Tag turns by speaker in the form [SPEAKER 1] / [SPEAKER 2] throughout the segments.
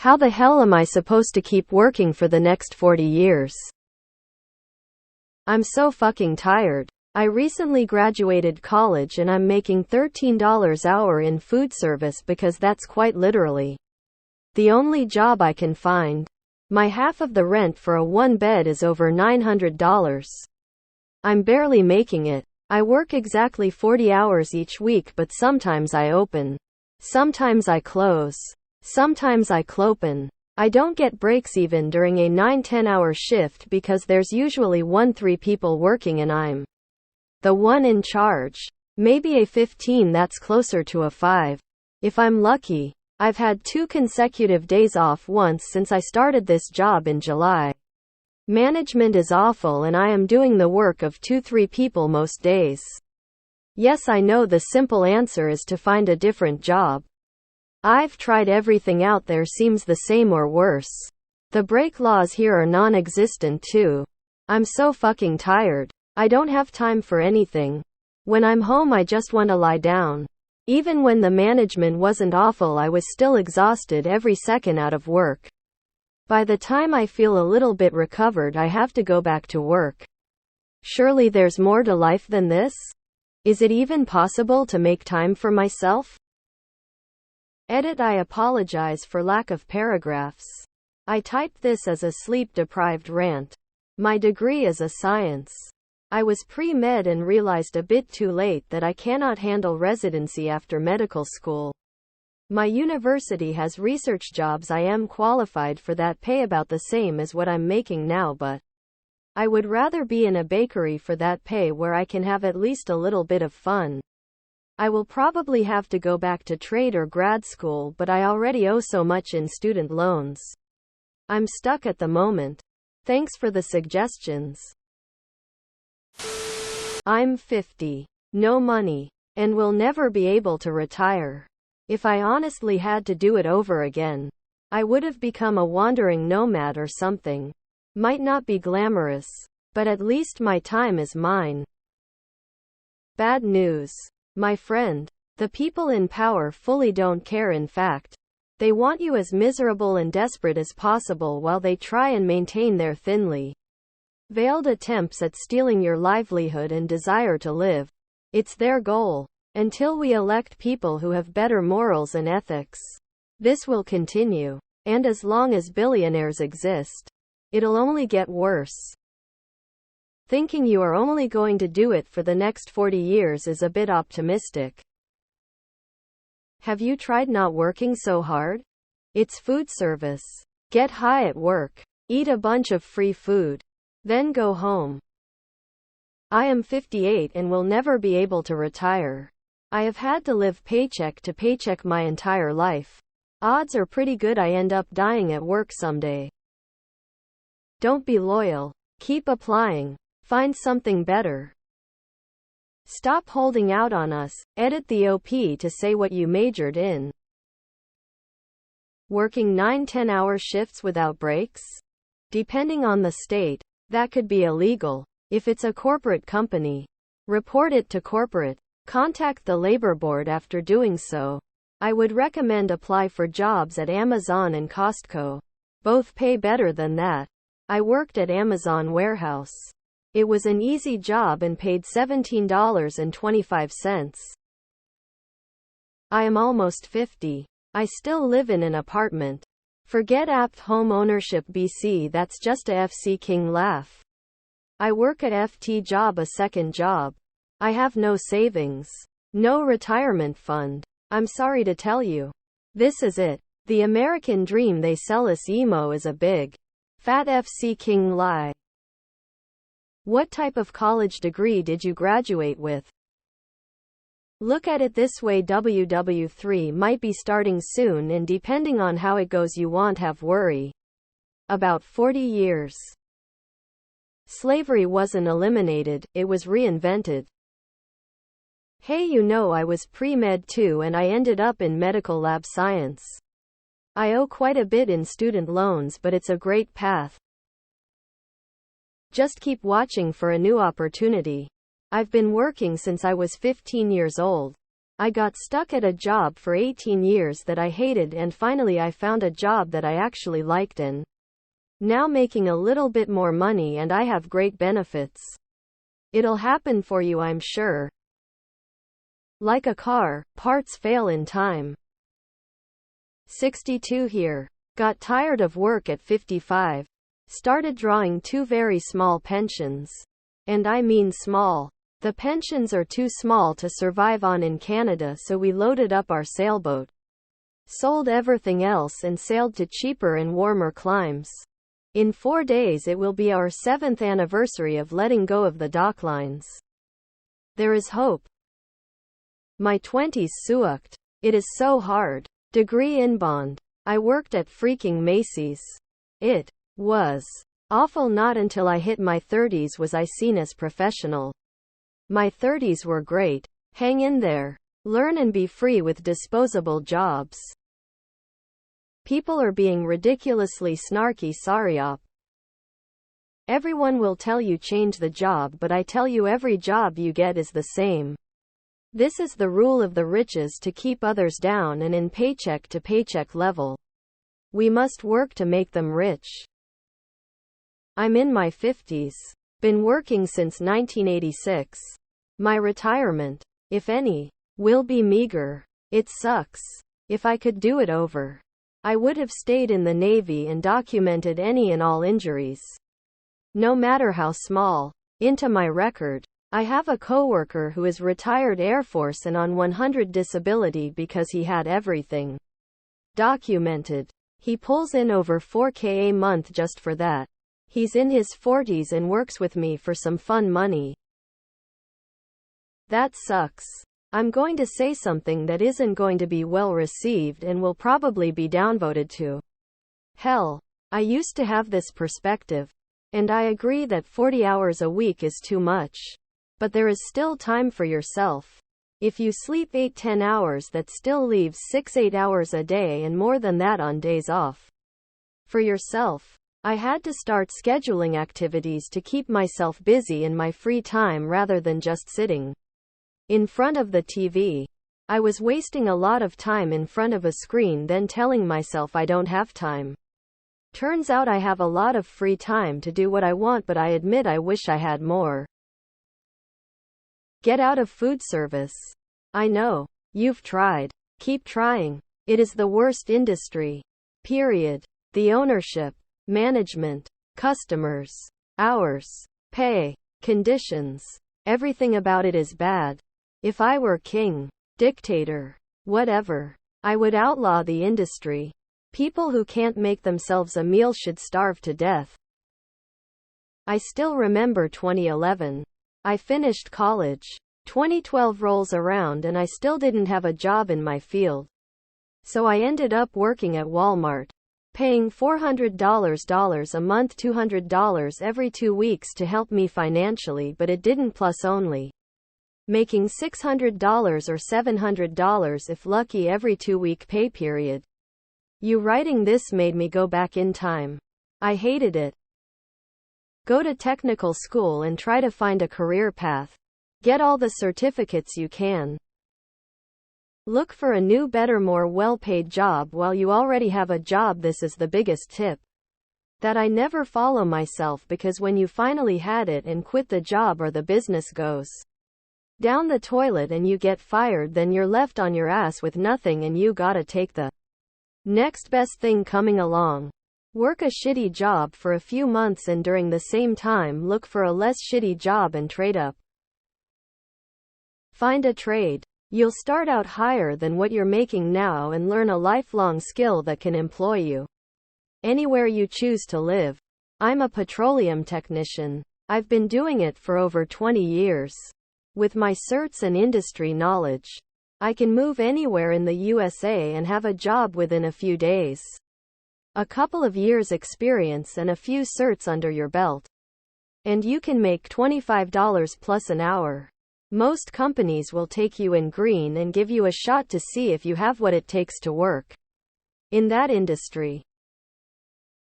[SPEAKER 1] How the hell am I supposed to keep working for the next 40 years? I'm so fucking tired. I recently graduated college and I'm making $13 an hour in food service because that's quite literally the only job I can find. My half of the rent for a one bed is over $900. I'm barely making it. I work exactly 40 hours each week, but sometimes I open. Sometimes I close. Sometimes I clopen. I don't get breaks even during a 9-10 hour shift because there's usually 1-3 people working and I'm the one in charge. Maybe a 15 that's closer to a 5. If I'm lucky. I've had 2 consecutive days off once since I started this job in July. Management is awful and I am doing the work of 2-3 people most days. Yes, I know the simple answer is to find a different job. I've tried everything out there seems the same or worse. The break laws here are non-existent too. I'm so fucking tired. I don't have time for anything. When I'm home I just want to lie down. Even when the management wasn't awful I was still exhausted every second out of work. By the time I feel a little bit recovered I have to go back to work. Surely there's more to life than this? Is it even possible to make time for myself? Edit. I apologize for lack of paragraphs. I typed this as a sleep-deprived rant. My degree is a science. I was pre-med and realized a bit too late that I cannot handle residency after medical school. My university has research jobs I am qualified for that pay about the same as what I'm making now, but I would rather be in a bakery for that pay where I can have at least a little bit of fun. I will probably have to go back to trade or grad school, but I already owe so much in student loans. I'm stuck at the moment. Thanks for the suggestions. I'm 50. No money. And will never be able to retire. If I honestly had to do it over again, I would have become a wandering nomad or something. Might not be glamorous, but at least my time is mine. Bad news. My friend. The people in power fully don't care. In fact, they want you as miserable and desperate as possible while they try and maintain their thinly veiled attempts at stealing your livelihood and desire to live. It's their goal. Until we elect people who have better morals and ethics, this will continue. And as long as billionaires exist, it'll only get worse. Thinking you are only going to do it for the next 40 years is a bit optimistic. Have you tried not working so hard? It's food service. Get high at work. Eat a bunch of free food. Then go home. I am 58 and will never be able to retire. I have had to live paycheck to paycheck my entire life. Odds are pretty good I end up dying at work someday. Don't be loyal. Keep applying. Find something better. Stop holding out on us. Edit the OP to say what you majored in. Working 9-10 hour shifts without breaks? Depending on the state, that could be illegal. If it's a corporate company, report it to corporate. Contact the labor board after doing so. I would recommend apply for jobs at Amazon and Costco. Both pay better than that. I worked at Amazon warehouse. It was an easy job and paid $17.25. I am almost 50. I still live in an apartment. Forget apt home ownership BC, that's just a FC King laugh. I work at FT job, a second job. I have no savings. No retirement fund. I'm sorry to tell you. This is it. The American dream they sell us emo is a big, fat FC King lie. What type of college degree did you graduate with? Look at it this way, WW3 might be starting soon, and depending on how it goes you won't have worry. About 40 years. Slavery wasn't eliminated, it was reinvented. Hey, you know, I was pre-med too and I ended up in medical lab science. I owe quite a bit in student loans, but it's a great path. Just keep watching for a new opportunity. I've been working since I was 15 years old. I got stuck at a job for 18 years that I hated, and finally I found a job that I actually liked and now making a little bit more money, and I have great benefits. It'll happen for you, I'm sure. Like a car, parts fail in time. 62 here. Got tired of work at 55. Started drawing two very small pensions. And I mean small. The pensions are too small to survive on in Canada, so we loaded up our sailboat, sold everything else, and sailed to cheaper and warmer climes. In 4 days it will be our 7th anniversary of letting go of the docklines. There is hope. My 20s sucked. It is so hard. Degree inbound. I worked at freaking Macy's. It was awful. Not until I hit my 30s was I seen as professional. My 30s were great. Hang in there. Learn and be free with disposable jobs. People are being ridiculously snarky. Sorry op. Everyone will tell you change the job, but I tell you every job you get is the same. This is the rule of the riches, to keep others down and in paycheck to paycheck level. We must work to make them rich. I'm in my 50s. Been working since 1986. My retirement, if any, will be meager. It sucks. If I could do it over, I would have stayed in the Navy and documented any and all injuries, no matter how small, into my record. I have a coworker who is retired Air Force and on 100 disability because he had everything documented. He pulls in over $4,000 a month just for that. He's in his 40s and works with me for some fun money. That sucks. I'm going to say something that isn't going to be well received and will probably be downvoted to hell. I used to have this perspective, and I agree that 40 hours a week is too much. But there is still time for yourself. If you sleep 8-10 hours, that still leaves 6-8 hours a day, and more than that on days off. For yourself. I had to start scheduling activities to keep myself busy in my free time rather than just sitting in front of the TV. I was wasting a lot of time in front of a screen, then telling myself I don't have time. Turns out I have a lot of free time to do what I want, but I admit I wish I had more. Get out of food service. I know. You've tried. Keep trying. It is the worst industry. Period. The ownership, management, customers, hours, pay, conditions, everything about it is bad. If I were king, dictator, whatever, I would outlaw the industry. People who can't make themselves a meal should starve to death. I still remember 2011. I finished college. 2012 rolls around and I still didn't have a job in my field. So I ended up working at Walmart, paying $400 a month, $200 every 2 weeks to help me financially, but it didn't, plus only making $600 or $700 if lucky every 2-week pay period. You writing this made me go back in time. I hated it. Go to technical school and try to find a career path. Get all the certificates you can. Look for a new, better, more well-paid job while you already have a job. This is the biggest tip that I never follow myself, because when you finally had it and quit the job, or the business goes down the toilet and you get fired, then you're left on your ass with nothing and you gotta take the next best thing coming along. Work a shitty job for a few months and during the same time look for a less shitty job and trade up. Find a trade. You'll start out higher than what you're making now and learn a lifelong skill that can employ you anywhere you choose to live. I'm a petroleum technician. I've been doing it for over 20 years. With my certs and industry knowledge, I can move anywhere in the USA and have a job within a few days. A couple of years experience and a few certs under your belt, and you can make $25 plus an hour. Most companies will take you in green and give you a shot to see if you have what it takes to work in that industry.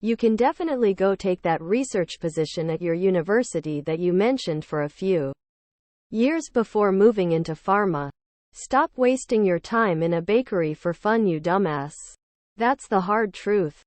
[SPEAKER 1] You can definitely go take that research position at your university that you mentioned for a few years before moving into pharma. Stop wasting your time in a bakery for fun, you dumbass. That's the hard truth.